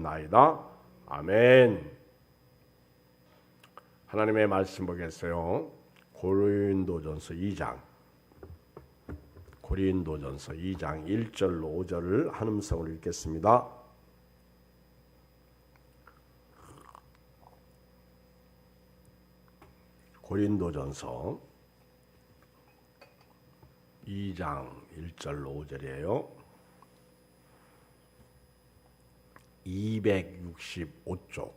기도하옵나이다. 아멘. 하나님의 말씀 보겠어요. 고린도전서 2장 1절로 5절을 한 음성으로 읽겠습니다. 고린도전서 2장 1절로 5절이에요. 265쪽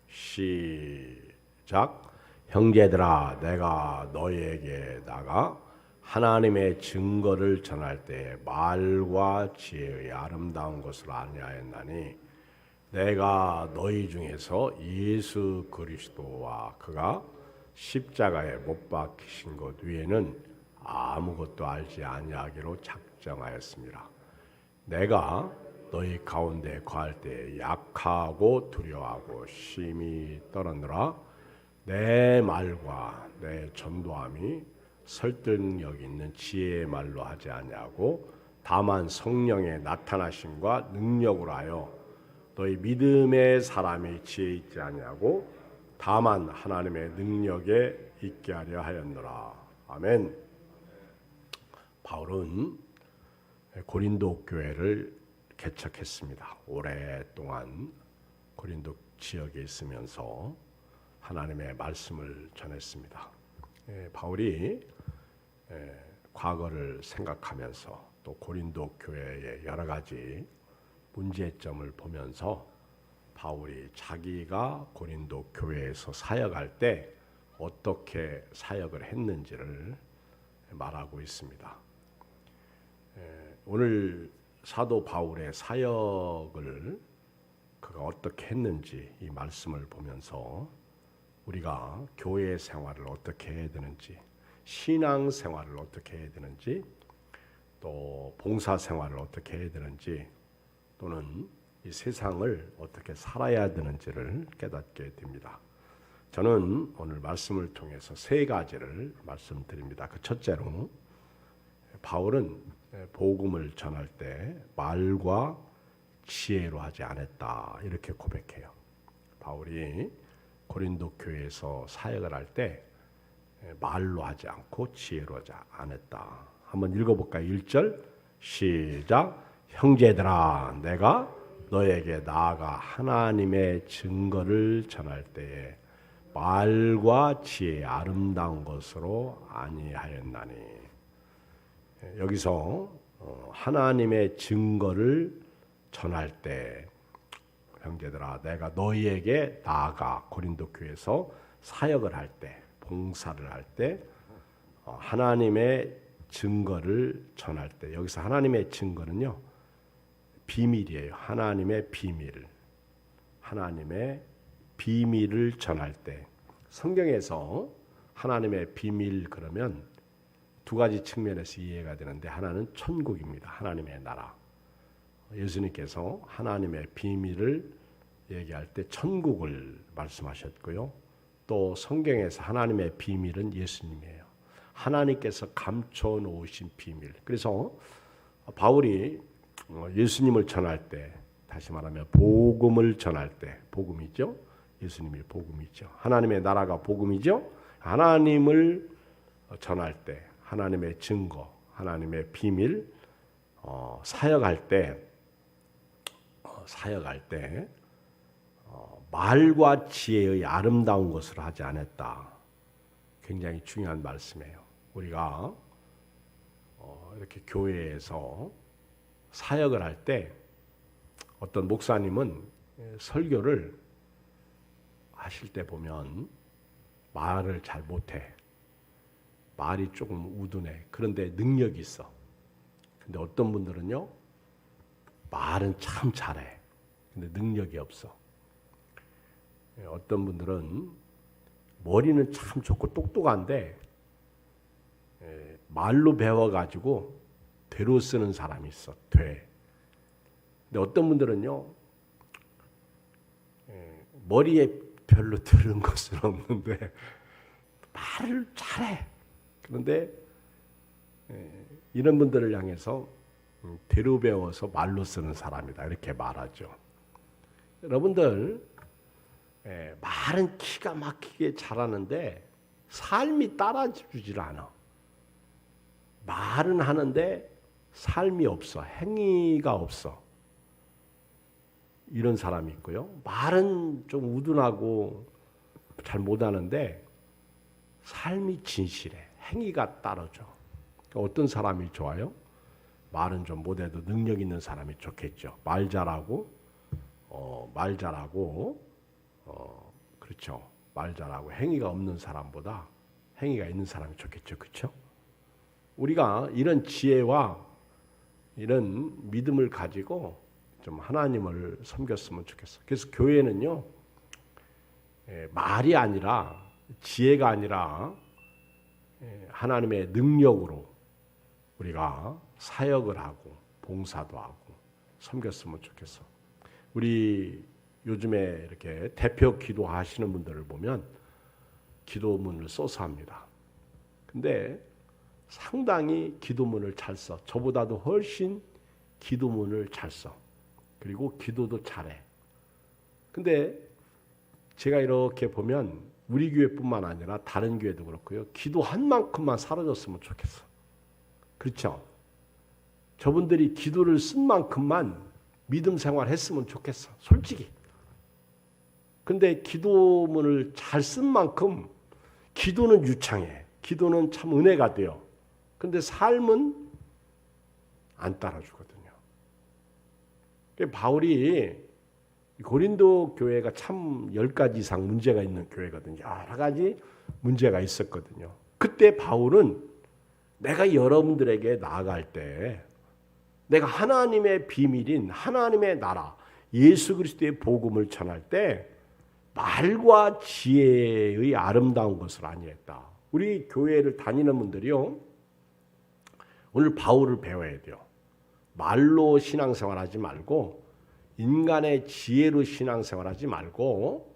시작. 형제들아, 내가 너희에게 나가 하나님의 증거를 전할 때 말과 지혜의 아름다운 것을 아니하였나니 내가 너희 중에서 예수 그리스도와 그가 십자가에 못 박히신 것 외에는 아무것도 알지 아니하기로 작정하였습니다. 내가 너희 가운데 거할 때 약하고 두려워하고 심히 떨었느라 내 말과 내 전도함이 설득력 있는 지혜의 말로 하지 아니하고 다만 성령의 나타나심과 능력으로 하여 너희 믿음의 사람이 지혜 있지 아니하고 다만 하나님의 능력에 있게 하려 하였노라. 아멘. 바울은 고린도 교회를 개척했습니다. 오랫동안 고린도 지역에 있으면서 하나님의 말씀을 전했습니다. 바울이 과거를 생각하면서 또 고린도 교회의 여러 가지 문제점을 보면서 바울이 자기가 고린도 교회에서 사역할 때 어떻게 사역을 했는지를 말하고 있습니다. 오늘 사도 바울의 사역을 그가 어떻게 했는지 이 말씀을 보면서 우리가 교회 생활을 어떻게 해야 되는지, 신앙 생활을 어떻게 해야 되는지, 또 봉사 생활을 어떻게 해야 되는지, 또는 이 세상을 어떻게 살아야 되는지를 깨닫게 됩니다. 저는 오늘 말씀을 통해서 세 가지를 말씀드립니다. 그 첫째로 바울은 복음을 전할 때 말과 지혜로 하지 않았다 이렇게 고백해요. 바울이 고린도 교회에서 사역을 할 때 말로 하지 않고 지혜로 하지 않았다. 한번 읽어볼까요? 1절 시작. 형제들아, 내가 너에게 나아가 하나님의 증거를 전할 때에 말과 지혜의 아름다운 것으로 아니하였나니. 여기서 하나님의 증거를 전할 때 형제들아, 내가 너희에게 나아가 고린도 교회에서 사역을 할 때, 봉사를 할 때 하나님의 증거를 전할 때, 여기서 하나님의 증거는요 비밀이에요. 하나님의 비밀을 전할 때, 성경에서 하나님의 비밀 그러면 두 가지 측면에서 이해가 되는데, 하나는 천국입니다. 하나님의 나라. 예수님께서 하나님의 비밀을 얘기할 때 천국을 말씀하셨고요. 또 성경에서 하나님의 비밀은 예수님이에요. 하나님께서 감춰 놓으신 비밀. 그래서 바울이 예수님을 전할 때, 다시 말하면 복음을 전할 때, 복음이죠. 예수님이 복음이죠. 하나님의 나라가 복음이죠. 하나님을 전할 때, 하나님의 증거, 하나님의 비밀, 사역할 때 말과 지혜의 아름다운 것을 하지 않았다. 굉장히 중요한 말씀이에요. 우리가 이렇게 교회에서 사역을 할 때 어떤 목사님은 설교를 하실 때 보면 말을 잘 못해. 말이 조금 우둔해. 그런데 능력이 있어. 근데 어떤 분들은요, 말은 참 잘해. 근데 능력이 없어. 어떤 분들은 머리는 참 좋고 똑똑한데 말로 배워가지고 되로 쓰는 사람이 있어. 근데 어떤 분들은요, 머리에 별로 들은 것은 없는데 말을 잘해. 그런데 이런 분들을 향해서 되로 배워서 말로 쓰는 사람이다 이렇게 말하죠. 여러분들 말은 기가 막히게 잘하는데 삶이 따라주질 않아. 말은 하는데 삶이 없어. 행위가 없어. 이런 사람이 있고요. 말은 좀 우둔하고 잘 못하는데 삶이 진실해. 행위가 따라줘. 어떤 사람이 좋아요? 말은 좀 못해도 능력 있는 사람이 좋겠죠. 말 잘하고 그렇죠. 말 잘하고 행위가 없는 사람보다 행위가 있는 사람이 좋겠죠. 그렇죠? 우리가 이런 지혜와 이런 믿음을 가지고 좀 하나님을 섬겼으면 좋겠어. 그래서 교회는요, 말이 아니라 지혜가 아니라 하나님의 능력으로 우리가 사역을 하고 봉사도 하고 섬겼으면 좋겠어. 우리 요즘에 이렇게 대표 기도하시는 분들을 보면 기도문을 써서 합니다. 근데 상당히 기도문을 잘 써. 저보다도 훨씬 기도문을 잘 써. 그리고 기도도 잘해. 근데 제가 이렇게 보면 우리 교회뿐만 아니라 다른 교회도 그렇고요. 기도한 만큼만 사라졌으면 좋겠어. 그렇죠? 저분들이 기도를 쓴 만큼만 믿음 생활했으면 좋겠어. 솔직히. 근데 기도문을 잘 쓴 만큼 기도는 유창해. 기도는 참 은혜가 돼요. 근데 삶은 안 따라주거든요. 바울이 고린도 교회가 참 10가지 이상 문제가 있는 교회거든요. 여러 가지 문제가 있었거든요. 그때 바울은 내가 여러분들에게 나아갈 때 내가 하나님의 비밀인 하나님의 나라 예수 그리스도의 복음을 전할 때 말과 지혜의 아름다운 것을 아니했다. 우리 교회를 다니는 분들이요. 오늘 바울을 배워야 돼요. 말로 신앙생활하지 말고 인간의 지혜로 신앙생활하지 말고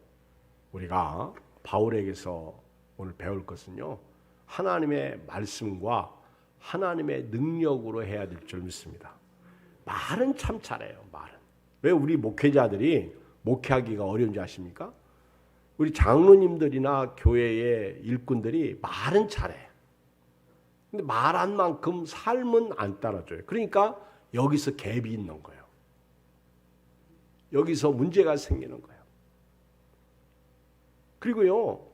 우리가 바울에게서 오늘 배울 것은요. 하나님의 말씀과 하나님의 능력으로 해야 될 줄 믿습니다. 말은 참 잘해요. 말은. 왜 우리 목회자들이 목회하기가 어려운지 아십니까? 우리 장로님들이나 교회의 일꾼들이 말은 잘해. 근데 말한 만큼 삶은 안 따라줘요. 그러니까 여기서 갭이 있는 거예요. 여기서 문제가 생기는 거예요. 그리고요,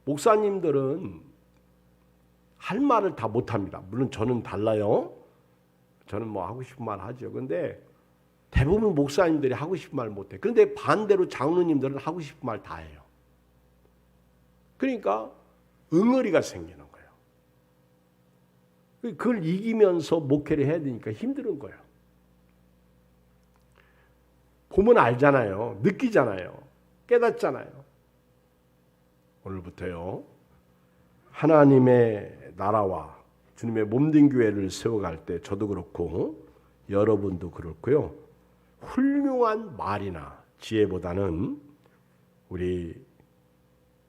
목사님들은 할 말을 다 못합니다. 물론 저는 달라요. 저는 뭐 하고 싶은 말 하죠. 근데 대부분 목사님들이 하고 싶은 말 못해. 그런데 반대로 장로님들은 하고 싶은 말 다 해요. 그러니까 응어리가 생기는 거예요. 그걸 이기면서 목회를 해야 되니까 힘든 거예요. 보면 알잖아요. 느끼잖아요. 깨닫잖아요. 오늘부터요. 하나님의 나라와 주님의 몸된 교회를 세워갈 때 저도 그렇고 여러분도 그렇고요. 훌륭한 말이나 지혜보다는 우리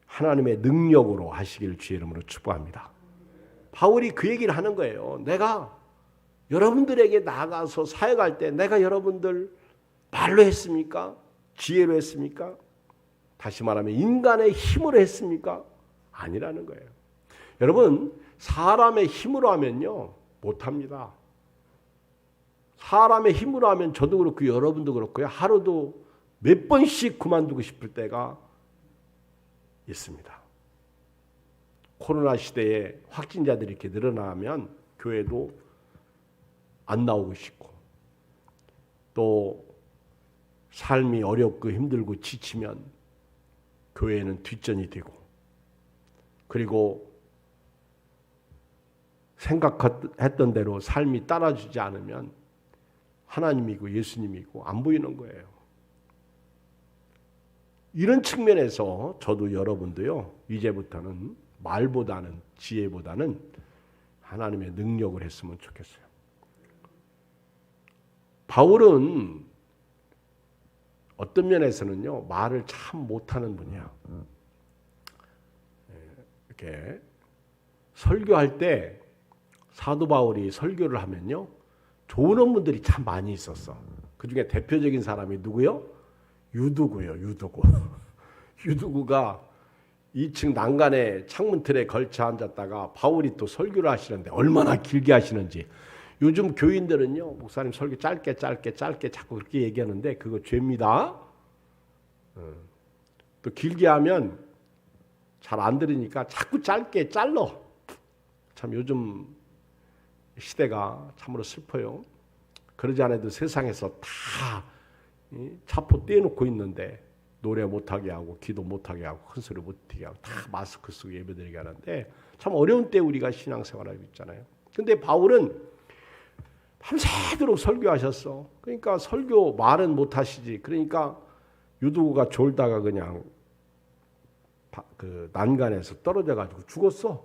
하나님의 능력으로 하시길 주의 이름으로 축복합니다. 바울이 그 얘기를 하는 거예요. 내가 여러분들에게 나가서 사역할 때 내가 여러분들 말로 했습니까? 지혜로 했습니까? 다시 말하면 인간의 힘으로 했습니까? 아니라는 거예요. 여러분, 사람의 힘으로 하면요 못합니다. 사람의 힘으로 하면 저도 그렇고 여러분도 그렇고요. 하루도 몇 번씩 그만두고 싶을 때가 있습니다. 코로나 시대에 확진자들이 이렇게 늘어나면 교회도 안 나오고 싶고 또 삶이 어렵고 힘들고 지치면 교회는 뒷전이 되고 그리고 생각했던 대로 삶이 따라주지 않으면 하나님이고 예수님이고 안 보이는 거예요. 이런 측면에서 저도 여러분도요. 이제부터는 말보다는 지혜보다는 하나님의 능력을 했으면 좋겠어요. 바울은 어떤 면에서는요. 말을 참 못하는 분이야. 이렇게 설교할 때 사도 바울이 설교를 하면요. 좋은 분들이 참 많이 있었어. 그중에 대표적인 사람이 누구요? 유두구요, 유두구. 유두구가 2층 난간에 창문 틀에 걸쳐 앉았다가 바울이 또 설교를 하시는데 얼마나 길게 하시는지. 요즘 교인들은요, 목사님 설교 짧게 자꾸 그렇게 얘기하는데 그거 죄입니다. 또 길게 하면 잘 안 들으니까 자꾸 짧게 잘러. 참 요즘 시대가 참으로 슬퍼요. 그러지 않아도 세상에서 다 차포 떼놓고 있는데 노래 못하게 하고 기도 못하게 하고 큰 소리 못하게 하고 다 마스크 쓰고 예배드리게 하는데 참 어려운 때 우리가 신앙생활하고 있잖아요. 근데 바울은 밤새도록 설교하셨어. 그러니까 설교 말은 못하시지. 그러니까 유두구가 졸다가 그냥 그 난간에서 떨어져가지고 죽었어.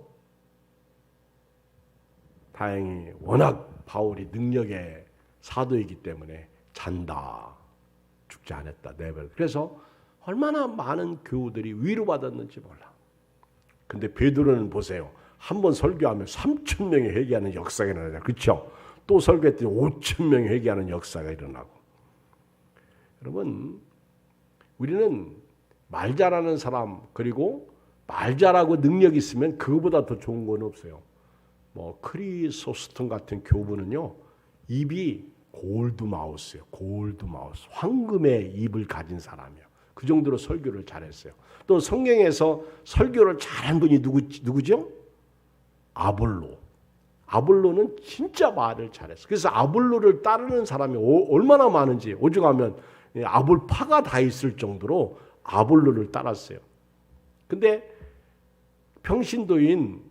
다행히 워낙 바울이 능력의 사도이기 때문에 잔다. 죽지 않았다. 내버려. 그래서 얼마나 많은 교우들이 위로받았는지 몰라. 근데 베드로는 보세요. 한 번 설교하면 3,000명이 회개하는 역사가 일어나잖아요. 그렇죠? 또 설교했더니 5,000명이 회개하는 역사가 일어나고. 여러분, 우리는 말 잘하는 사람 그리고 말 잘하고 능력 있으면 그거보다 더 좋은 건 없어요. 뭐 크리소스톤 같은 교부는요. 입이 골드마우스예요. 골드마우스. 황금의 입을 가진 사람이에요. 그 정도로 설교를 잘했어요. 또 성경에서 설교를 잘한 분이 누구죠? 아볼로. 아볼로는 진짜 말을 잘했어요. 그래서 아볼로를 따르는 사람이 얼마나 많은지 오죽하면 아볼파가 다 있을 정도로 아볼로를 따랐어요. 근데 평신도인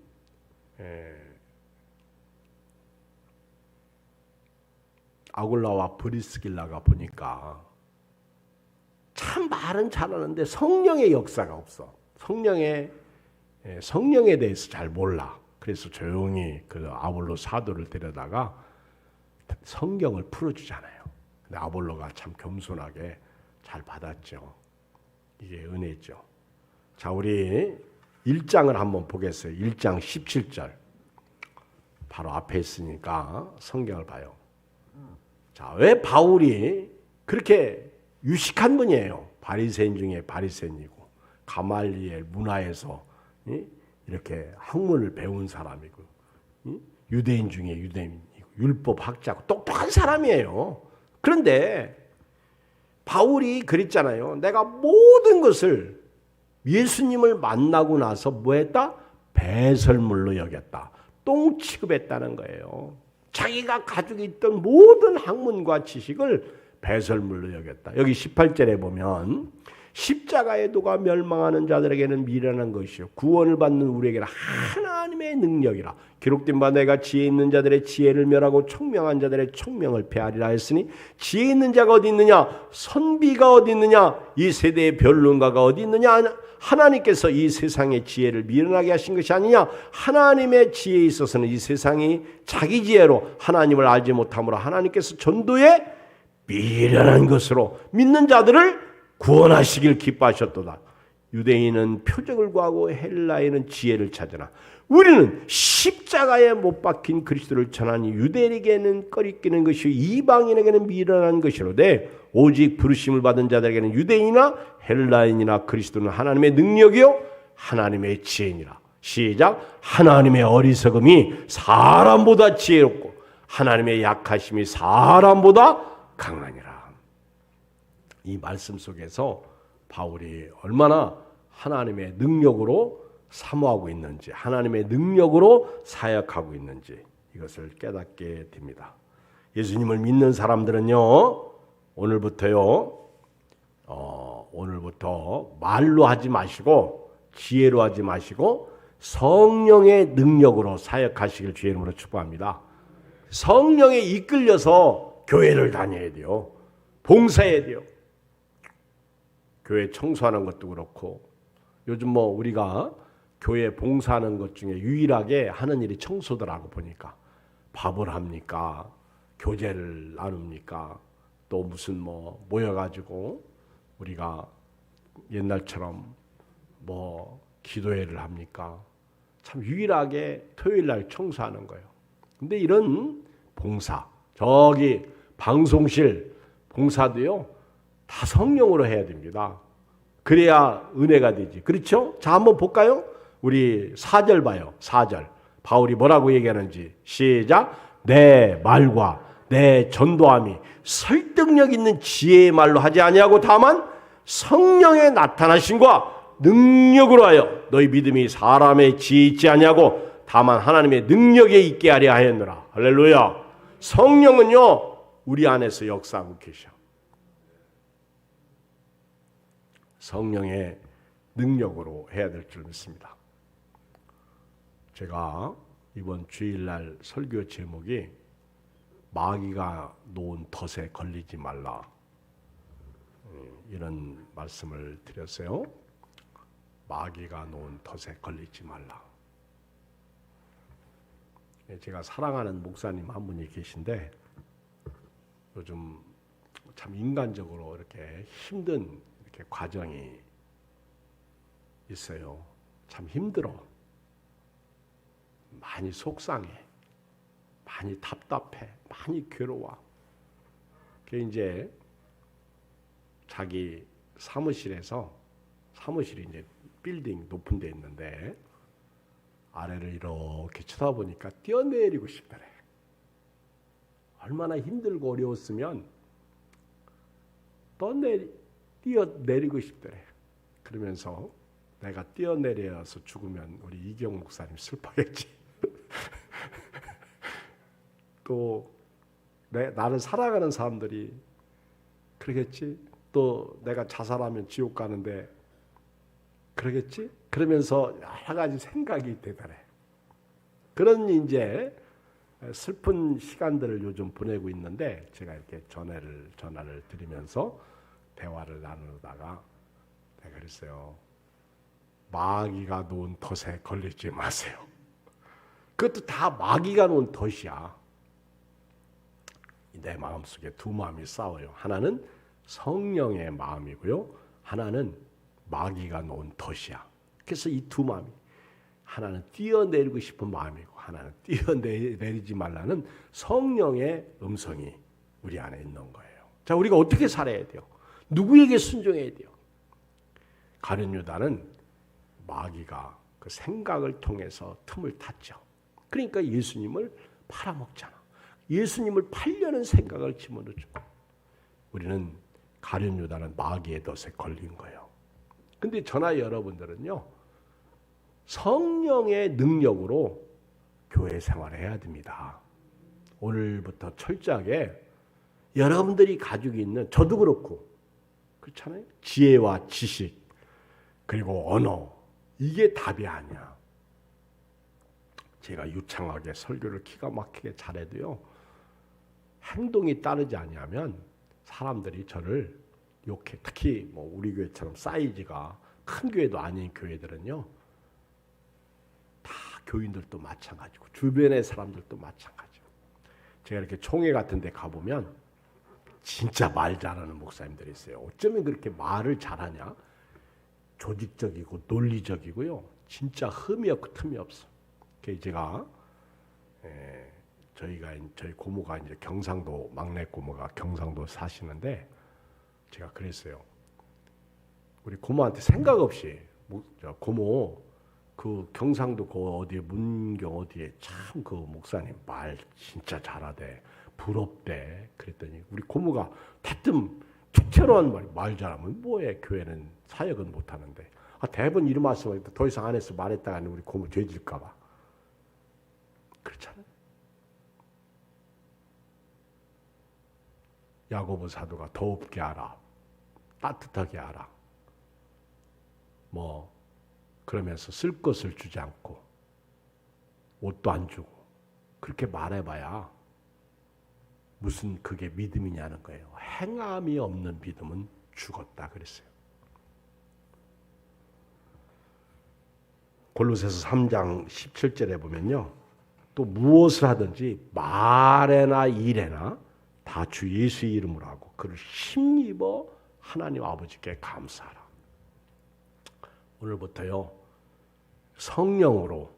아굴라와 브리스길라가 보니까 참 말은 잘하는데 성령의 역사가 없어. 성령에 대해서 잘 몰라. 그래서 조용히 그 아볼로 사도를 데려다가 성경을 풀어주잖아요. 근데 아볼로가 참 겸손하게 잘 받았죠. 이게 은혜죠. 자, 우리 1장을 한번 보겠어요. 1장 17절. 바로 앞에 있으니까 성경을 봐요. 자, 왜 바울이 그렇게 유식한 분이에요. 바리새인 중에 바리새인이고 가말리엘 문화에서 이렇게 학문을 배운 사람이고 유대인 중에 유대인이고 율법 학자고 똑똑한 사람이에요. 그런데 바울이 그랬잖아요. 내가 모든 것을 예수님을 만나고 나서 뭐 했다? 배설물로 여겼다. 똥 취급했다는 거예요. 자기가 가지고 있던 모든 학문과 지식을 배설물로 여겼다. 여기 18절에 보면 십자가의 도가 멸망하는 자들에게는 미련한 것이요 구원을 받는 우리에게는 하나님의 능력이라. 기록된 바 내가 지혜 있는 자들의 지혜를 멸하고 총명한 자들의 총명을 폐하리라 했으니 지혜 있는 자가 어디 있느냐? 선비가 어디 있느냐? 이 세대의 변론가가 어디 있느냐? 하나님께서 이 세상의 지혜를 미련하게 하신 것이 아니냐? 하나님의 지혜에 있어서는 이 세상이 자기 지혜로 하나님을 알지 못함으로 하나님께서 전도에 미련한 것으로 믿는 자들을 구원하시길 기뻐하셨도다. 유대인은 표적을 구하고 헬라인은 지혜를 찾으나 우리는 십자가에 못 박힌 그리스도를 전하니 유대인에게는 꺼리끼는 것이요 이방인에게는 미련한 것이로되 오직 부르심을 받은 자들에게는 유대인이나 헬라인이나 그리스도는 하나님의 능력이요 하나님의 지혜니라. 시작. 하나님의 어리석음이 사람보다 지혜롭고 하나님의 약하심이 사람보다 강하니라. 이 말씀 속에서 바울이 얼마나 하나님의 능력으로 사모하고 있는지, 하나님의 능력으로 사역하고 있는지 이것을 깨닫게 됩니다. 예수님을 믿는 사람들은요, 오늘부터 말로 하지 마시고 지혜로 하지 마시고 성령의 능력으로 사역하시길 주의 이름으로 축복합니다. 성령에 이끌려서 교회를 다녀야 돼요. 봉사해야 돼요. 교회 청소하는 것도 그렇고 요즘 우리가 교회 봉사하는 것 중에 유일하게 하는 일이 청소더라고 보니까 밥을 합니까? 교제를 나눕니까? 또 무슨 모여가지고 우리가 옛날처럼 기도회를 합니까? 참 유일하게 토요일 날 청소하는 거예요. 근데 이런 봉사, 저기 방송실 봉사도요, 다 성령으로 해야 됩니다. 그래야 은혜가 되지. 그렇죠? 자, 한번 볼까요? 우리 4절 봐요. 4절. 바울이 뭐라고 얘기하는지. 시작. 내 말과 내 전도함이 설득력 있는 지혜의 말로 하지 아니하고 다만 성령의 나타나심과 능력으로 하여 너희 믿음이 사람의 지혜 있지 아니하고 다만 하나님의 능력에 있게 하려 하였노라. 할렐루야. 성령은요, 우리 안에서 역사하고 계셔. 성령의 능력으로 해야 될 줄 믿습니다. 제가 이번 주일날 설교 제목이 마귀가 놓은 덫에 걸리지 말라, 이런 말씀을 드렸어요. 마귀가 놓은 덫에 걸리지 말라. 제가 사랑하는 목사님 한 분이 계신데 요즘 참 인간적으로 이렇게 힘든 이렇게 과정이 있어요. 참 힘들어. 많이 속상해. 많이 답답해. 많이 괴로워. 그게 이제 자기 사무실에서, 사무실이 이제 빌딩 높은 데 있는데 아래를 이렇게 쳐다보니까 뛰어내리고 싶더래. 얼마나 힘들고 어려웠으면 뛰어내리고 싶더래. 그러면서 내가 뛰어내려서 죽으면 우리 이경 목사님 슬퍼했지. 또 나를 사랑하는 사람들이 그러겠지. 또 내가 자살하면 지옥 가는데 그러겠지. 그러면서 여러 가지 생각이 되더래. 그런 이제 슬픈 시간들을 요즘 보내고 있는데 제가 이렇게 전화를 드리면서 대화를 나누다가 내가 그랬어요. 마귀가 놓은 덫에 걸리지 마세요. 그것도 다 마귀가 놓은 덫이야. 내 마음속에 두 마음이 싸워요. 하나는 성령의 마음이고요. 하나는 마귀가 놓은 덫이야. 그래서 이 두 마음이, 하나는 뛰어내리고 싶은 마음이고 하나는 뛰어내리지 말라는 성령의 음성이 우리 안에 있는 거예요. 자, 우리가 어떻게 살아야 돼요? 누구에게 순종해야 돼요? 가룟 유다는 마귀가 그 생각을 통해서 틈을 탔죠. 그러니까 예수님을 팔아먹잖아. 예수님을 팔려는 생각을 집어넣죠. 우리는 가룟 유다는 마귀의 덫에 걸린 거예요. 근데 저나 여러분들은요, 성령의 능력으로 교회 생활을 해야 됩니다. 오늘부터 철저하게 여러분들이 가지고 있는, 저도 그렇고 그렇잖아요. 지혜와 지식 그리고 언어, 이게 답이 아니야. 제가 유창하게 설교를 기가 막히게 잘해도요, 행동이 따르지 아니하면 사람들이 저를 욕해. 특히 뭐 우리 교회처럼 사이즈가 큰 교회도 아닌 교회들은요, 다 교인들도 마찬가지고 주변의 사람들도 마찬가지고. 제가 이렇게 총회 같은 데 가보면 진짜 말 잘하는 목사님들이 있어요. 어쩌면 그렇게 말을 잘하냐? 조직적이고 논리적이고요. 진짜 흠이 없고 틈이 없어. 그래서 제가 저희 고모가 이제 경상도, 막내 고모가 경상도 사시는데 제가 그랬어요. 우리 고모한테 생각 없이, 고모 그 경상도 그 어디에 문경 어디에 참 그 목사님 말 진짜 잘하대, 부럽대. 그랬더니 우리 고모가 대뜸 특별한 말 잘하면 뭐해, 교회는 사역은 못하는데. 대번 이런 말씀을 더 이상 안 해서 말했다가는 우리 고모 죄질까 봐. 그렇잖아요. 야고보 사도가 더웁게 하라, 따뜻하게 하라, 뭐 그러면서 쓸 것을 주지 않고 옷도 안 주고 그렇게 말해봐야 무슨 그게 믿음이냐는 거예요. 행함이 없는 믿음은 죽었다 그랬어요. 골로새서 3장 17절에 보면요, 또 무엇을 하든지 말에나 일에나 다 주 예수의 이름으로 하고 그를 힘입어 하나님 아버지께 감사하라. 오늘부터요, 성령으로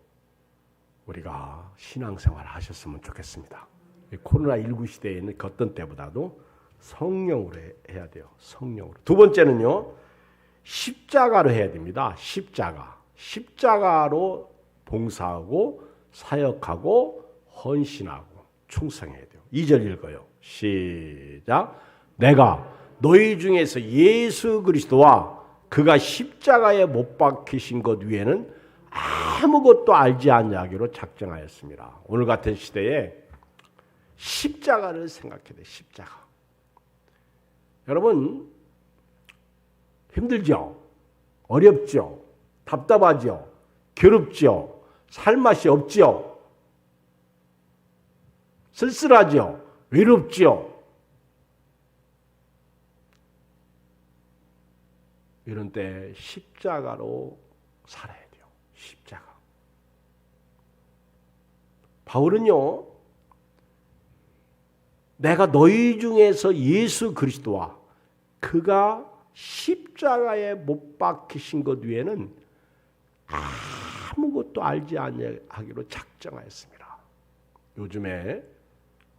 우리가 신앙생활을 하셨으면 좋겠습니다. 코로나19 시대에는 그 어떤 때보다도 성령으로 해야 돼요. 성령으로. 두 번째는요. 십자가로 해야 됩니다. 십자가로 봉사하고 사역하고 헌신하고 충성해야 돼요. 2절 읽어요. 시작. 내가 너희 중에서 예수 그리스도와 그가 십자가에 못 박히신 것 위에는 아무것도 알지 아니하기로 작정하였습니다. 오늘 같은 시대에 십자가를 생각해야 돼요. 십자가. 여러분 힘들죠? 어렵죠? 답답하죠? 괴롭죠? 살맛이 없죠? 쓸쓸하죠? 외롭죠? 이런 때 십자가로 살아야 돼요. 십자가. 바울은요. 내가 너희 중에서 예수 그리스도와 그가 십자가에 못 박히신 것 위에는 아무것도 알지 아니하기로 작정하였습니다. 요즘에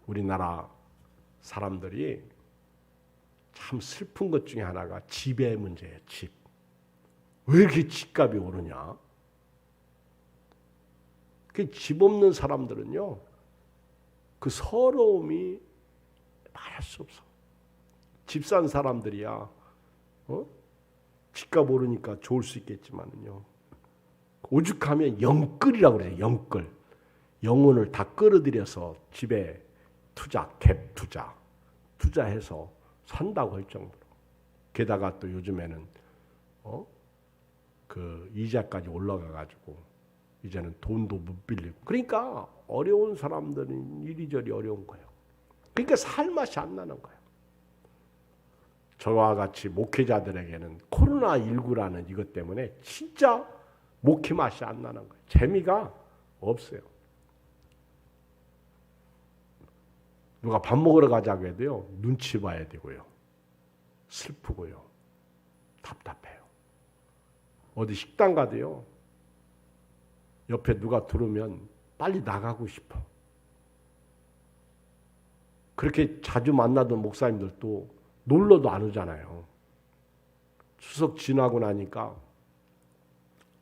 우리나라 사람들이 참 슬픈 것 중에 하나가 집의 문제예요. 집. 왜 이렇게 집값이 오르냐? 그 집 없는 사람들은요. 그 서러움이 말할 수 없어. 집 산 사람들이야. 집값 오르니까 좋을 수 있겠지만은요. 오죽하면 영끌이라고 그래요. 영끌. 영혼을 다 끌어들여서 집에 투자, 갭 투자해서 산다고 할 정도로. 게다가 또 요즘에는 그 이자까지 올라가 가지고 이제는 돈도 못 빌리고. 그러니까 어려운 사람들은 이리저리 어려운 거예요. 그러니까 살맛이 안 나는 거예요. 저와 같이 목회자들에게는 코로나19라는 이것 때문에 진짜 목회 맛이 안 나는 거예요. 재미가 없어요. 누가 밥 먹으러 가자고 해도요. 눈치 봐야 되고요. 슬프고요. 답답해요. 어디 식당 가도요. 옆에 누가 들어오면 빨리 나가고 싶어. 그렇게 자주 만나던 목사님들도 놀러도 안 오잖아요. 추석 지나고 나니까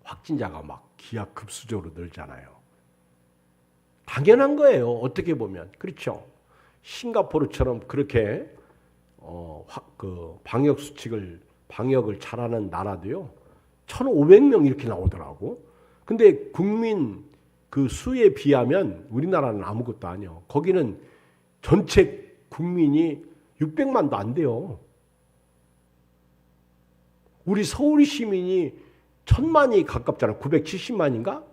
확진자가 막 기하급수적으로 늘잖아요. 당연한 거예요. 어떻게 보면. 그렇죠. 싱가포르처럼 그렇게 방역 수칙을 방역을 잘하는 나라도요. 1,500명 이렇게 나오더라고. 근데 국민 그 수에 비하면 우리나라는 아무것도 아니에요. 거기는 전체 국민이 600만도 안 돼요. 우리 서울 시민이 1,000만이 가깝잖아요. 970만인가?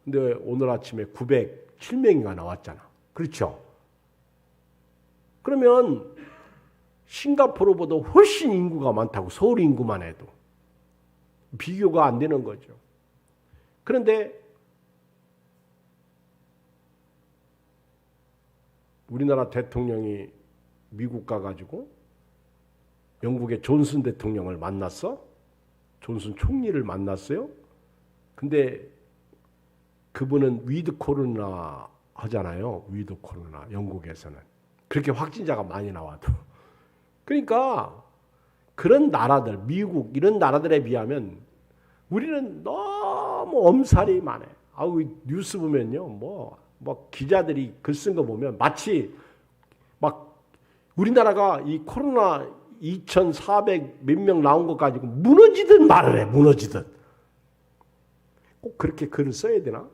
근데 오늘 아침에 907명이가 나왔잖아. 그렇죠? 그러면 싱가포르보다 훨씬 인구가 많다고. 서울 인구만 해도. 비교가 안 되는 거죠. 그런데 우리나라 대통령이 미국 가가지고 영국의 존슨 대통령을 만났어. 존슨 총리를 만났어요. 근데 그분은 위드 코로나 하잖아요. 위드 코로나 영국에서는. 그렇게 확진자가 많이 나와도. 그러니까 그런 나라들, 미국 이런 나라들에 비하면 우리는 너무 엄살이 많아요. 아우 뉴스 보면요. 뭐 기자들이 글 쓴 거 보면 마치 막 우리나라가 이 코로나 2,400 몇 명 나온 것 가지고 무너지듯 말을 해. 무너지듯. 꼭 그렇게 글을 써야 되나?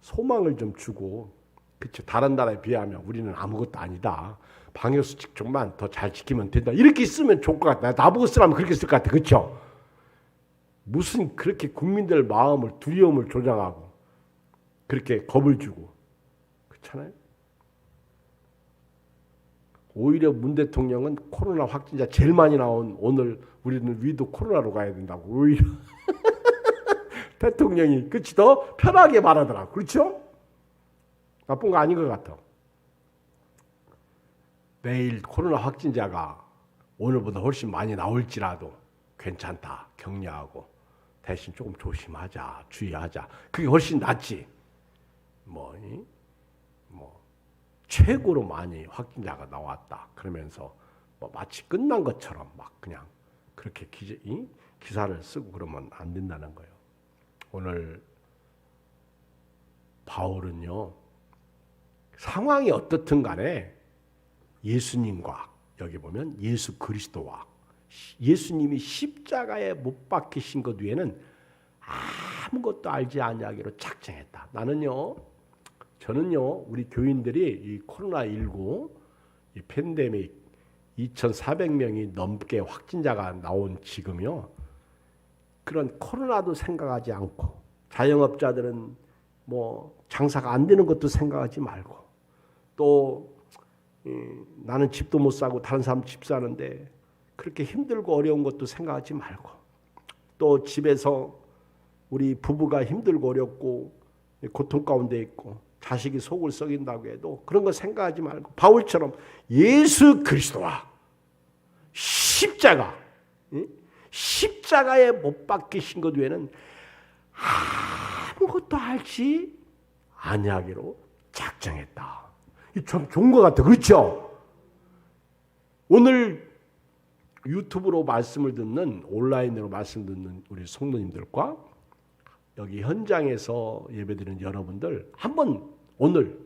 소망을 좀 주고. 그렇죠. 다른 나라에 비하면 우리는 아무것도 아니다. 방역수칙 좀만 더 잘 지키면 된다. 이렇게 쓰면 좋을 것 같다. 나보고 쓰라면 그렇게 쓸 것 같아. 그렇죠? 무슨 그렇게 국민들 마음을 두려움을 조장하고 그렇게 겁을 주고 그렇잖아요. 오히려 문 대통령은 코로나 확진자 제일 많이 나온 오늘 우리는 위도 코로나로 가야 된다고 오히려 대통령이 그치 더 편하게 말하더라고. 그렇죠? 나쁜 거 아닌 것 같아. 내일 코로나 확진자가 오늘보다 훨씬 많이 나올지라도 괜찮다. 격려하고 대신 조금 조심하자. 주의하자. 그게 훨씬 낫지. 최고로 많이 확진자가 나왔다. 그러면서 뭐 마치 끝난 것처럼 막 그냥 그렇게 기사를 쓰고 그러면 안 된다는 거예요. 오늘 바울은요, 상황이 어떻든 간에 예수님과, 여기 보면 예수 그리스도와 예수님이 십자가에 못 박히신 것 외에는 아무것도 알지 아니하기로 작정했다. 저는요 우리 교인들이 이 코로나19 이 팬데믹 2,400명이 넘게 확진자가 나온 지금요, 그런 코로나도 생각하지 않고 자영업자들은 뭐 장사가 안 되는 것도 생각하지 말고, 또 나는 집도 못 사고 다른 사람 집 사는데 그렇게 힘들고 어려운 것도 생각하지 말고, 또 집에서 우리 부부가 힘들고 어렵고 고통 가운데 있고 자식이 속을 썩인다고 해도 그런 거 생각하지 말고 바울처럼 예수 그리스도와 십자가에 못 박히신 것 외에는 아무것도 알지 아니하기로 작정했다. 참 좋은 것 같아. 그렇죠? 오늘 유튜브로 말씀을 듣는, 온라인으로 말씀 듣는 우리 성도님들과 여기 현장에서 예배드리는 여러분들, 한번 오늘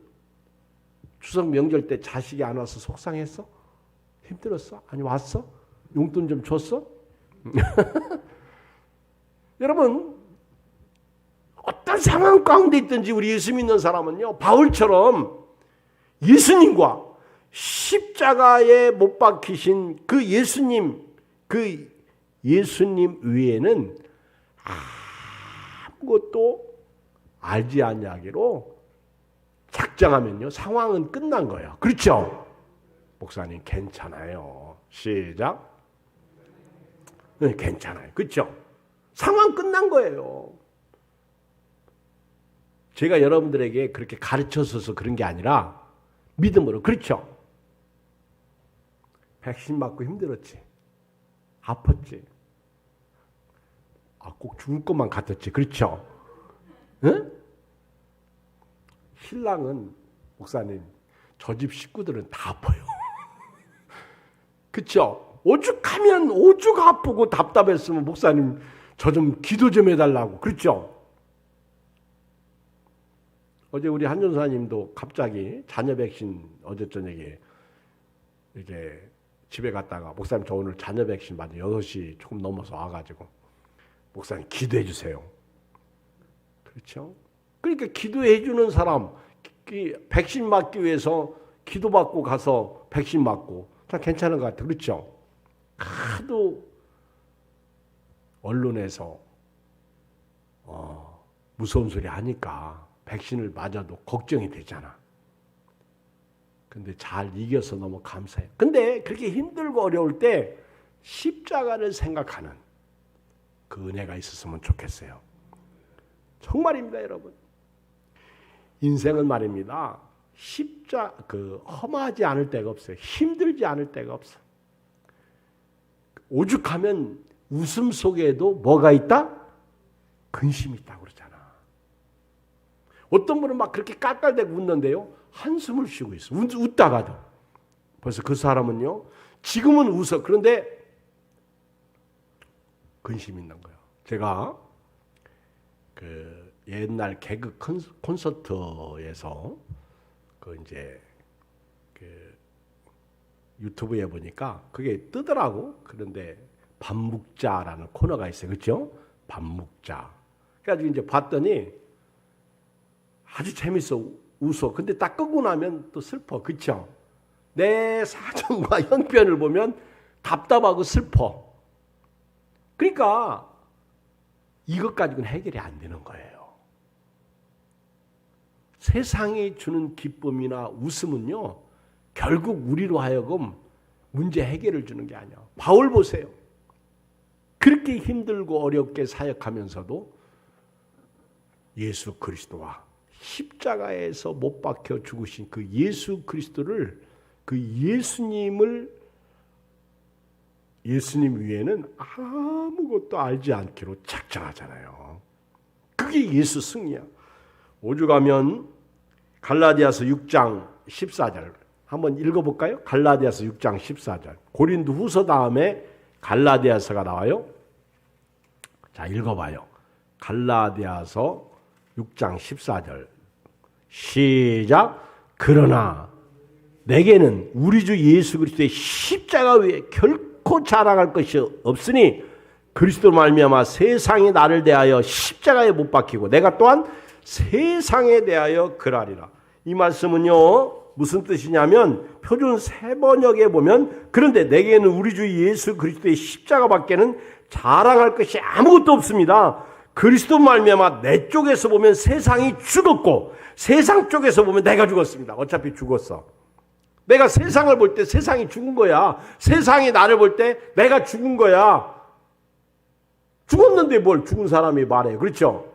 추석 명절 때 자식이 안 와서 속상했어? 힘들었어? 아니 왔어? 용돈 좀 줬어? 여러분, 어떤 상황 가운데 있든지 우리 예수 믿는 사람은요, 바울처럼 예수님과 십자가에 못 박히신 그 예수님 외에는 아무것도 알지 아니하기로 작정하면요, 상황은 끝난 거예요. 그렇죠? 목사님 괜찮아요. 시작. 네, 괜찮아요. 그렇죠? 상황 끝난 거예요. 제가 여러분들에게 그렇게 가르쳐서 그런 게 아니라 믿음으로. 그렇죠? 백신 맞고 힘들었지. 아팠지. 꼭 죽을 것만 같았지. 그렇죠? 응? 신랑은, 목사님, 저 집 식구들은 다 아파요. 그렇죠? 오죽하면 오죽 아프고 답답했으면 목사님 저 좀 기도 좀 해달라고. 그렇죠? 어제 우리 한 전사님도 갑자기 자녀 백신 어제 저녁에 이렇게 집에 갔다가, 목사님 저 오늘 자녀 백신 맞아 6시 조금 넘어서 와가지고 목사님 기도해 주세요. 그렇죠? 그러니까 기도해 주는 사람, 백신 맞기 위해서 기도받고 가서 백신 맞고 참 괜찮은 것 같아요. 그렇죠? 하도 언론에서 무서운 소리 하니까 백신을 맞아도 걱정이 되잖아. 근데 잘 이겨서 너무 감사해요. 근데 그렇게 힘들고 어려울 때 십자가를 생각하는 그 은혜가 있었으면 좋겠어요. 정말입니다, 여러분. 인생은 말입니다. 험하지 않을 때가 없어요. 힘들지 않을 때가 없어. 오죽하면 웃음 속에도 뭐가 있다? 근심이 있다고 그러잖아. 어떤 분은 막 그렇게 깔깔대고 웃는데요, 한숨을 쉬고 있어. 웃다가도. 벌써 그 사람은요, 지금은 웃어. 그런데 근심이 있는 거예요. 제가 그 옛날 개그 콘서트에서 유튜브에 보니까 그게 뜨더라고. 그런데 밥 묵자라는 코너가 있어요. 그렇죠? 밥 묵자. 그래가지고 이제 봤더니 아주 재밌어. 웃어. 근데 딱 끄고 나면 또 슬퍼. 그렇죠? 내 사정과 형편을 보면 답답하고 슬퍼. 그러니까 이것 가지고는 해결이 안 되는 거예요. 세상이 주는 기쁨이나 웃음은요, 결국 우리로 하여금 문제 해결을 주는 게 아니야. 바울 보세요. 그렇게 힘들고 어렵게 사역하면서도 예수 그리스도와 십자가에서 못 박혀 죽으신 그 예수 그리스도를, 그 예수님 위에는 아무것도 알지 않기로 작정하잖아요. 그게 예수 승리야. 오죽하면 갈라디아서 6장 14절 한번 읽어볼까요? 갈라디아서 6장 14절. 고린도 후서 다음에 갈라디아서가 나와요. 자, 읽어봐요. 갈라디아서 6장 14절. 시작. 그러나 내게는 우리 주 예수 그리스도의 십자가 외에 결코 자랑할 것이 없으니 그리스도로 말미암아 세상이 나를 대하여 십자가에 못 박히고 내가 또한 세상에 대하여 그러하리라. 이 말씀은요 무슨 뜻이냐면 표준 세번역에 보면 그런데 내게는 우리 주 예수 그리스도의 십자가밖에는 자랑할 것이 아무것도 없습니다. 그리스도 말미암아 내 쪽에서 보면 세상이 죽었고 세상 쪽에서 보면 내가 죽었습니다. 어차피 죽었어. 내가 세상을 볼 때 세상이 죽은 거야. 세상이 나를 볼 때 내가 죽은 거야. 죽었는데 뭘 죽은 사람이 말해. 그렇죠?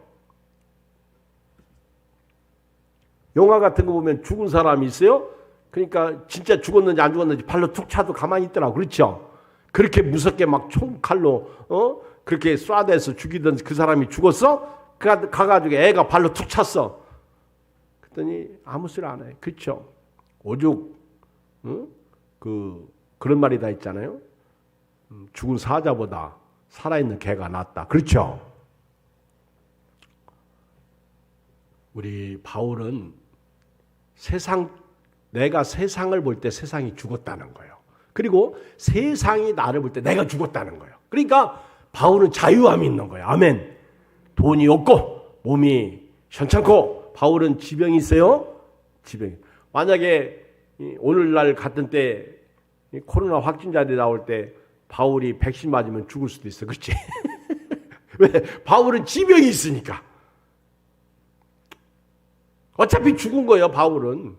영화 같은 거 보면 죽은 사람이 있어요. 그러니까 진짜 죽었는지 안 죽었는지 발로 툭 차도 가만히 있더라고. 그렇죠? 그렇게 무섭게 막 총칼로 그렇게 쏴대서 죽이던 그 사람이 죽었어? 가가지고 애가 발로 툭 찼어. 그랬더니 아무 소리 안 해. 그렇죠? 오죽 그런 말이 다 있잖아요. 죽은 사자보다 살아있는 개가 낫다. 그렇죠? 우리 바울은 내가 세상을 볼 때 세상이 죽었다는 거예요. 그리고 세상이 나를 볼 때 내가 죽었다는 거예요. 그러니까 바울은 자유함이 있는 거예요. 아멘. 돈이 없고 몸이 현찮고 바울은 지병이 있어요. 지병이. 만약에 오늘날 같은 때 코로나 확진자들이 나올 때 바울이 백신 맞으면 죽을 수도 있어. 그렇지? 왜? 바울은 지병이 있으니까. 어차피 죽은 거예요. 바울은.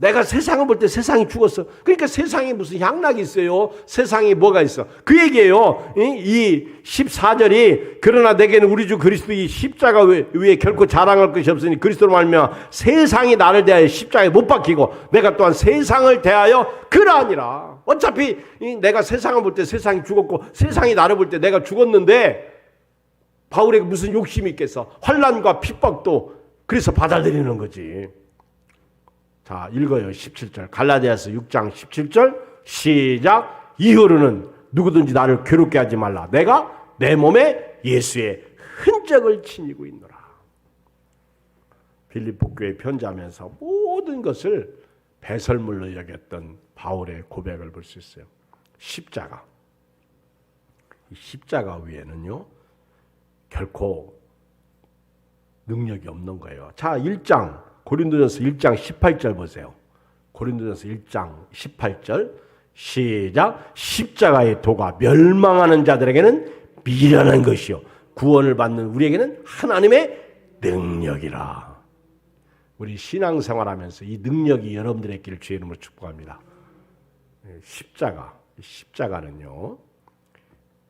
내가 세상을 볼 때 세상이 죽었어. 그러니까 세상에 무슨 향락이 있어요. 세상에 뭐가 있어. 그 얘기예요. 이 14절이 그러나 내게는 우리 주 그리스도의 십자가 위에 결코 자랑할 것이 없으니 그리스도로 말미암아 세상이 나를 대하여 십자가에 못 박히고 내가 또한 세상을 대하여 그러하니라. 어차피 내가 세상을 볼 때 세상이 죽었고 세상이 나를 볼 때 내가 죽었는데 바울에게 무슨 욕심이 있겠어. 환난과 핍박도 그래서 받아들이는 거지. 자, 읽어요. 17절. 갈라디아서 6장 17절. 시작. 이후로는 누구든지 나를 괴롭게 하지 말라. 내가 내 몸에 예수의 흔적을 지니고 있노라. 빌립보 교회 편지하면서 모든 것을 배설물로 여겼던 바울의 고백을 볼 수 있어요. 십자가. 이 십자가 위에는요. 결코 능력이 없는 거예요. 자, 1장. 고린도전서 1장 18절 보세요. 고린도전서 1장 18절 시작. 십자가의 도가 멸망하는 자들에게는 미련한 것이요 구원을 받는 우리에게는 하나님의 능력이라. 우리 신앙생활하면서 이 능력이 여러분들의 길을 주의 이름으로 축복합니다. 십자가는요.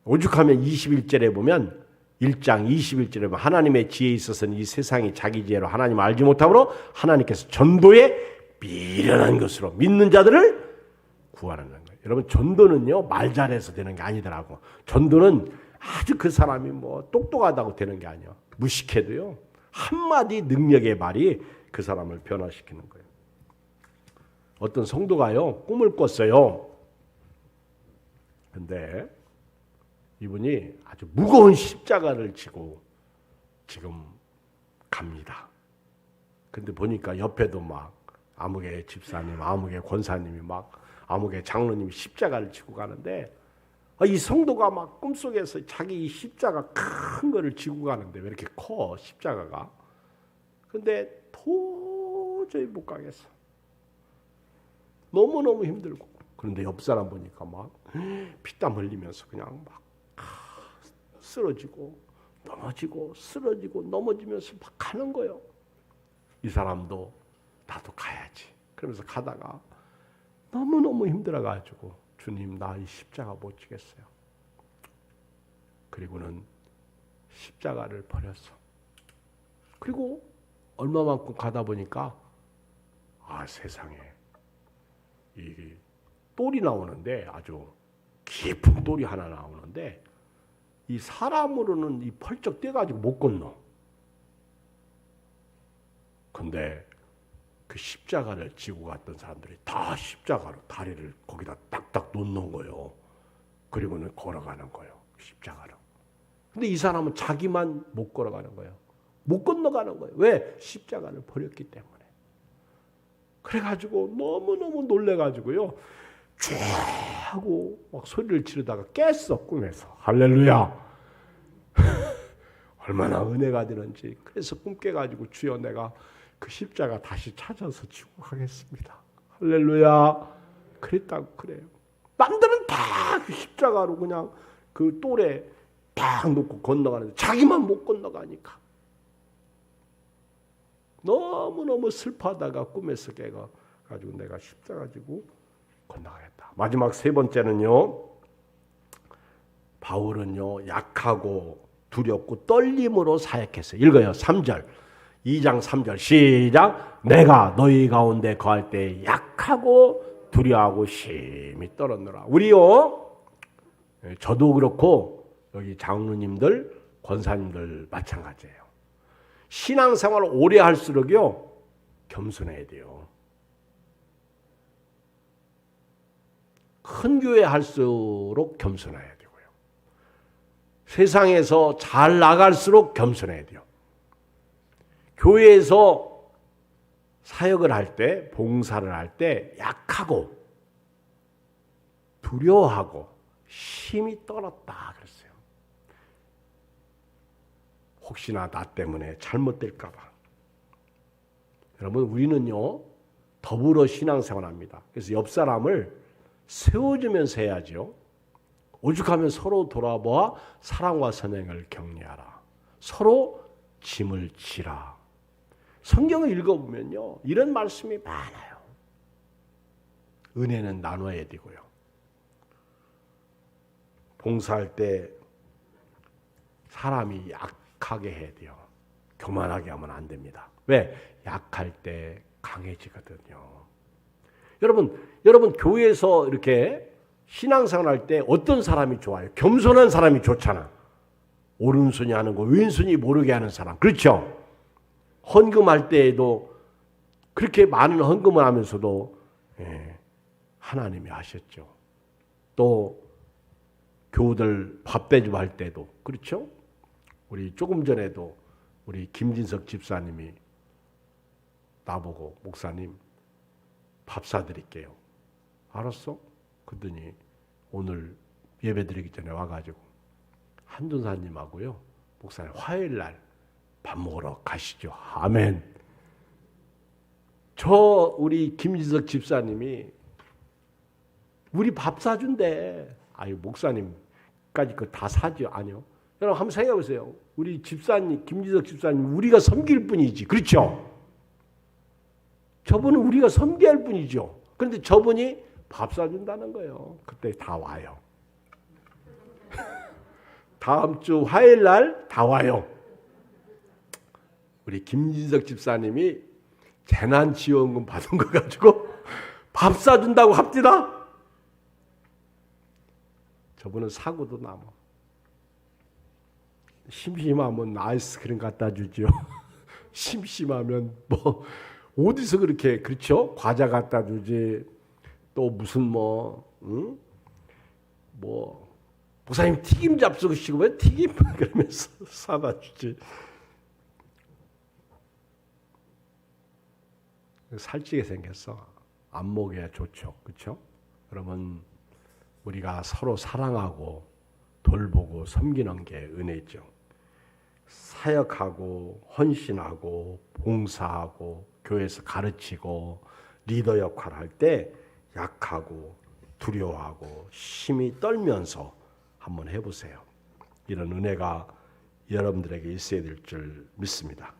오죽하면 21절에 보면 1장 21절에 보면 하나님의 지혜에 있어서는 이 세상이 자기 지혜로 하나님을 알지 못함으로 하나님께서 전도에 미련한 것으로 믿는 자들을 구하는 거예요. 여러분 전도는요 말 잘해서 되는 게 아니더라고. 전도는 아주 그 사람이 뭐 똑똑하다고 되는 게 아니야. 무식해도요 한마디 능력의 말이 그 사람을 변화시키는 거예요. 어떤 성도가요 꿈을 꿨어요. 근데 이분이 아주 무거운 십자가를 지고 지금 갑니다. 근데 보니까 옆에도 막 아무개 집사님, 아무개 권사님이 막 아무개 장로님이 십자가를 지고 가는데 이 성도가 막 꿈속에서 자기 십자가 큰 거를 지고 가는데 왜 이렇게 커 십자가가. 근데 도저히 못 가겠어. 너무너무 힘들고. 그런데 옆 사람 보니까 막 피땀 흘리면서 그냥 막 쓰러지고 넘어지고 쓰러지고 넘어지면서 막 가는 거예요. 이 사람도 나도 가야지. 그러면서 가다가 너무너무 힘들어가지고 주님 나 이 십자가 못 지겠어요. 그리고는 십자가를 버렸어. 그리고 얼마만큼 가다 보니까 세상에 이 똘이 나오는데 아주 깊은 똘이 하나 나오는데 이 사람으로는 이 펄쩍 뛰어가지고 못 건너. 근데 그 십자가를 지고 갔던 사람들이 다 십자가로 다리를 거기다 딱딱 놓는 거예요. 그리고는 걸어가는 거예요. 십자가로. 근데 이 사람은 자기만 못 걸어가는 거예요. 못 건너가는 거예요. 왜? 십자가를 버렸기 때문에. 그래가지고 너무너무 놀래가지고요. 쭉 하고 막 소리를 지르다가 깼어, 꿈에서. 할렐루야. 얼마나 은혜가 되는지. 그래서 꿈 깨가지고 주여 내가 그 십자가 다시 찾아서 지고 가겠습니다. 할렐루야. 그랬다고 그래요. 남들은 다 그 십자가로 그냥 그 똘에 딱 놓고 건너가는데 자기만 못 건너가니까. 너무너무 슬퍼하다가 꿈에서 깨가지고 내가 십자가 지고 건너가겠다. 마지막 세 번째는요. 바울은요. 약하고 두렵고 떨림으로 사역했어요. 읽어요. 3절. 2장 3절 시작. 내가 너희 가운데 거할 때 약하고 두려워하고 심히 떨었노라. 우리요. 저도 그렇고 여기 장로님들, 권사님들 마찬가지예요. 신앙생활을 오래 할수록요. 겸손해야 돼요. 큰 교회 할수록 겸손해야 되고요. 세상에서 잘 나갈수록 겸손해야 돼요. 교회에서 사역을 할 때, 봉사를 할 때 약하고 두려워하고 심히 떨었다 그랬어요. 혹시나 나 때문에 잘못될까 봐. 여러분 우리는요. 더불어 신앙생활합니다. 그래서 옆 사람을 세워주면서 해야죠. 오죽하면 서로 돌아보아 사랑과 선행을 격려하라. 서로 짐을 지라. 성경을 읽어보면요. 이런 말씀이 많아요. 은혜는 나눠야 되고요. 봉사할 때 사람이 약하게 해야 돼요. 교만하게 하면 안 됩니다. 왜? 약할 때 강해지거든요. 여러분 교회에서 이렇게 신앙생활 할 때 어떤 사람이 좋아요? 겸손한 사람이 좋잖아. 오른손이 하는 거 왼손이 모르게 하는 사람. 그렇죠? 헌금할 때에도 그렇게 많은 헌금을 하면서도 하나님이 하셨죠. 또 교우들 밥 대접 할 때도 그렇죠? 우리 조금 전에도 우리 김진석 집사님이 나보고 목사님 밥 사드릴게요. 알았어? 그랬더니 오늘 예배드리기 전에 와가지고 한준사님하고요 목사님 화요일날 밥 먹으러 가시죠. 아멘. 우리 김진석 집사님이 우리 밥 사준대. 아유 목사님까지 그 다 사죠. 아니요. 여러분 한번 생각해 보세요. 우리 집사님 김진석 집사님 우리가 섬길 뿐이지. 그렇죠? 저분은 우리가 섬겨야 할 뿐이죠. 그런데 저분이 밥 사준다는 거예요. 그때 다 와요. 다음 주 화요일 날 다 와요. 우리 김진석 집사님이 재난지원금 받은 거 가지고 밥 사준다고 합디다. 저분은 사고도 남아. 심심하면 아이스크림 갖다 주죠. 심심하면 뭐 어디서 그렇게 그렇죠? 과자 갖다 주지. 또 무슨 목사님 튀김 잡수시고 왜 튀김 그러면서 사다 주지. 살찌게 생겼어. 안 먹여야 좋죠. 그렇죠? 여러분 우리가 서로 사랑하고 돌보고 섬기는 게 은혜죠. 사역하고 헌신하고 봉사하고 교회에서 가르치고 리더 역할을 할 때 약하고 두려워하고 심히 떨면서 한번 해보세요. 이런 은혜가 여러분들에게 있어야 될 줄 믿습니다.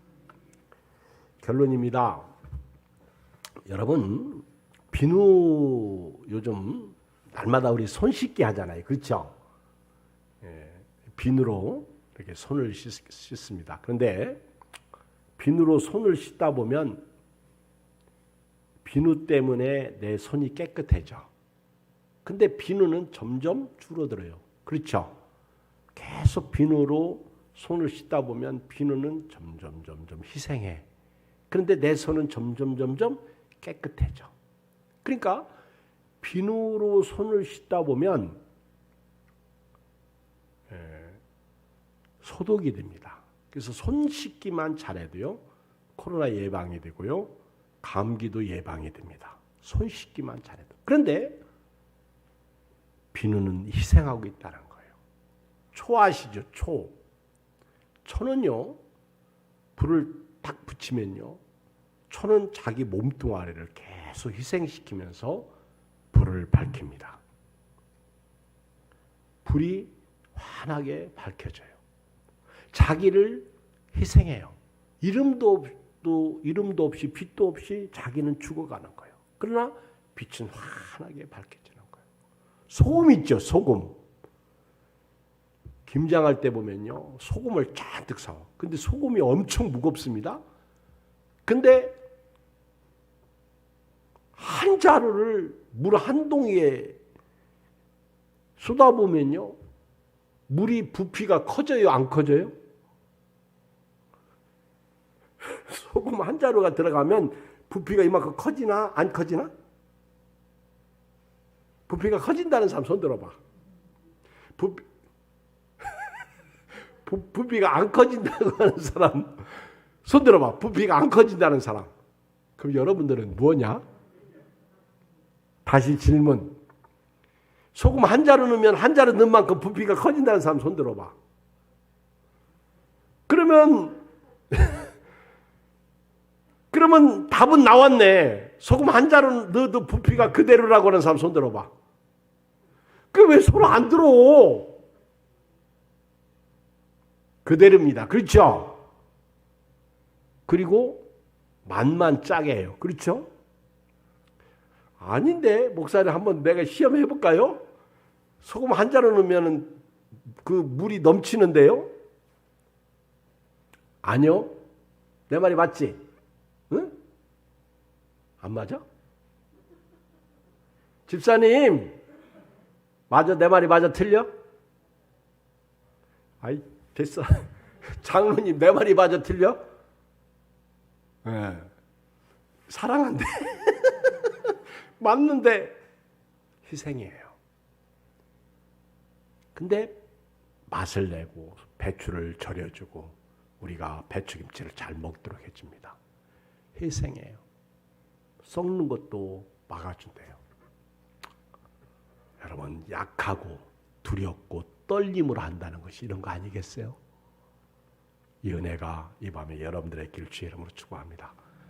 결론입니다. 여러분 비누 요즘 날마다 우리 손 씻기 하잖아요. 그렇죠? 비누로 이렇게 손을 씻습니다. 그런데 비누로 손을 씻다 보면 비누 때문에 내 손이 깨끗해져. 근데 비누는 점점 줄어들어요. 그렇죠? 계속 비누로 손을 씻다 보면 비누는 점점 희생해. 그런데 내 손은 점점 깨끗해져. 그러니까 비누로 손을 씻다 보면 소독이 됩니다. 그래서 손 씻기만 잘해도요, 코로나 예방이 되고요, 감기도 예방이 됩니다. 손 씻기만 잘해도. 그런데 비누는 희생하고 있다는 거예요. 초 아시죠? 초. 초는요, 불을 딱 붙이면요, 초는 자기 몸뚱아리를 계속 희생시키면서 불을 밝힙니다. 불이 환하게 밝혀져요. 자기를 희생해요. 이름도 없이 빛도 없이 자기는 죽어가는 거예요. 그러나 빛은 환하게 밝혀지는 거예요. 소금 있죠, 소금. 김장할 때 보면요, 소금을 잔뜩 사와. 근데 소금이 엄청 무겁습니다. 근데 한 자루를 물 한 동이에 쏟아보면요, 물이 부피가 커져요, 안 커져요? 소금 한 자루가 들어가면 부피가 이만큼 커지나 안 커지나? 부피가 커진다는 사람 손 들어봐. 부피가 안 커진다고 하는 사람 손 들어봐. 부피가 안 커진다는 사람. 그럼 여러분들은 뭐냐? 다시 질문. 소금 한 자루 넣으면 한 자루 넣은 만큼 부피가 커진다는 사람 손 들어봐. 그러면 답은 나왔네. 소금 한 자루 넣어도 부피가 그대로라고 하는 사람 손 들어봐. 그 왜 손 안 들어? 그대로입니다. 그렇죠? 그리고 맛만 짜게 해요. 그렇죠? 아닌데, 목사님 한번 내가 시험해 볼까요? 소금 한 자루 넣으면 그 물이 넘치는데요? 아니요. 내 말이 맞지? 응? 안 맞아? 집사님, 맞아? 내 말이 맞아? 틀려? 아이, 됐어. 장로님, 내 말이 맞아? 틀려? 네. 사랑한대. 맞는데 희생이에요. 근데 맛을 내고 배추를 절여주고 우리가 배추김치를 잘 먹도록 해줍니다. 희생이에요. 썩는 것도 막아준대요. 여러분, 약하고 두렵고 떨림으로 한다는 것이 이런 거 아니겠어요? 이 은혜가 이 밤에 여러분들의 길 주의 이름으로 축복합니다.